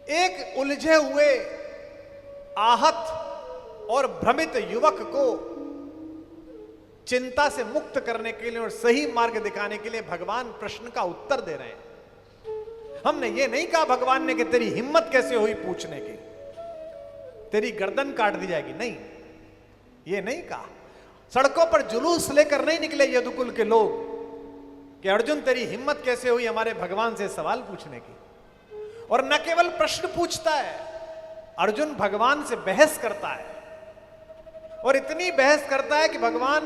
एक उलझे हुए, आहत और भ्रमित युवक को चिंता से मुक्त करने के लिए और सही मार्ग दिखाने के लिए भगवान प्रश्न का उत्तर दे रहे हैं। हमने ये नहीं कहा भगवान ने कि तेरी हिम्मत कैसे हुई पूछने की, तेरी गर्दन काट दी जाएगी, नहीं, ये नहीं कहा। सड़कों पर जुलूस लेकर नहीं निकले यदुकुल के लोग कि अर्जुन तेरी हिम्मत कैसे हुई हमारे भगवान से सवाल पूछने की। और न केवल प्रश्न पूछता है, अर्जुन भगवान से बहस करता है, और इतनी बहस करता है कि भगवान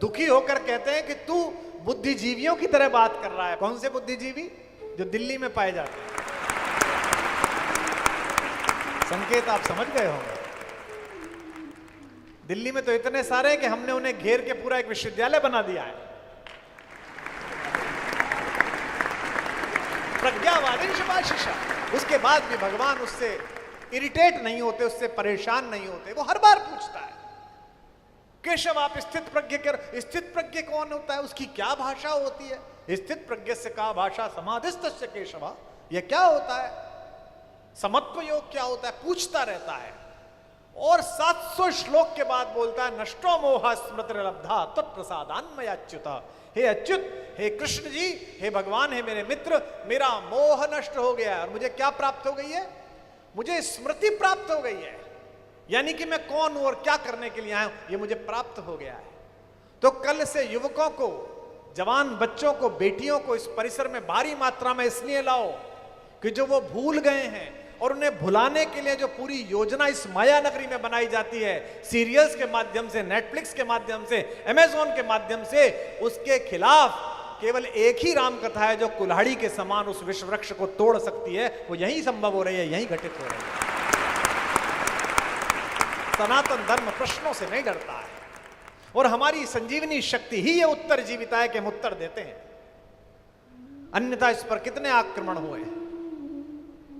दुखी होकर कहते हैं कि तू बुद्धिजीवियों की तरह बात कर रहा है। कौन से बुद्धिजीवी? जो दिल्ली में पाए जाते हैं। संकेत आप समझ गए होंगे। दिल्ली में तो इतने सारे हैं कि हमने उन्हें घेर के पूरा एक विश्वविद्यालय बना दिया है। प्रज्ञावादी शिक्षा, उसके बाद भी भगवान उससे इरिटेट नहीं होते, उससे परेशान नहीं होते। वो हर बार पूछता है, केशव आप स्थित प्रज्ञ के, स्थित प्रज्ञ कौन होता है, उसकी क्या भाषा होती है? स्थित प्रज्ञ से का भाषा समाधिस्तस्य केशवा, यह क्या होता है? समत्व योग क्या होता है? पूछता रहता है। और 700 श्लोक के बाद बोलता है, नष्टो मोह स्मृतिर्लब्धा तत्प्रसादान्मया अच्युत। हे अच्युत, हे कृष्ण जी, हे भगवान, हे मेरे मित्र, मेरा मोह नष्ट हो गया है। और मुझे क्या प्राप्त हो गई है? मुझे स्मृति प्राप्त हो गई है। यानी कि मैं कौन हूं और क्या करने के लिए आया हूं, यह मुझे प्राप्त हो गया है। तो कल से युवकों को, जवान बच्चों को, बेटियों को इस परिसर में भारी मात्रा में इसलिए लाओ कि जो वो भूल गए हैं और उन्हें भुलाने के लिए जो पूरी योजना इस माया नगरी में बनाई जाती है, सीरियल्स के माध्यम से, नेटफ्लिक्स के माध्यम से, अमेज़न के माध्यम से, उसके खिलाफ केवल एक ही राम कथा है जो कुल्हाड़ी के समान उस विश्व वृक्ष को तोड़ सकती है। वो यही संभव हो रही है, यही घटित हो रही है। सनातन धर्म प्रश्नों से नहीं डरता है, और हमारी संजीवनी शक्ति ही ये उत्तर जीविता है कि हम उत्तर देते हैं। अन्यथा इस पर कितने आक्रमण हुए,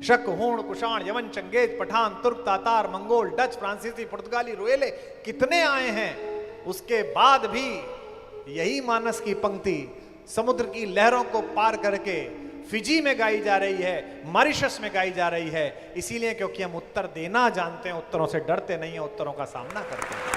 शक, हूण, कुषाण, यवन, चंगेज, पठान, तुर्क, तातार, मंगोल, डच, फ्रांसीसी, पुर्तगाली, रोएले कितने आए हैं। उसके बाद भी यही मानस की पंक्ति समुद्र की लहरों को पार करके फिजी में गाई जा रही है, मॉरिशस में गाई जा रही है। इसीलिए क्योंकि हम उत्तर देना जानते हैं, उत्तरों से डरते नहीं हैं, उत्तरों का सामना करते हैं।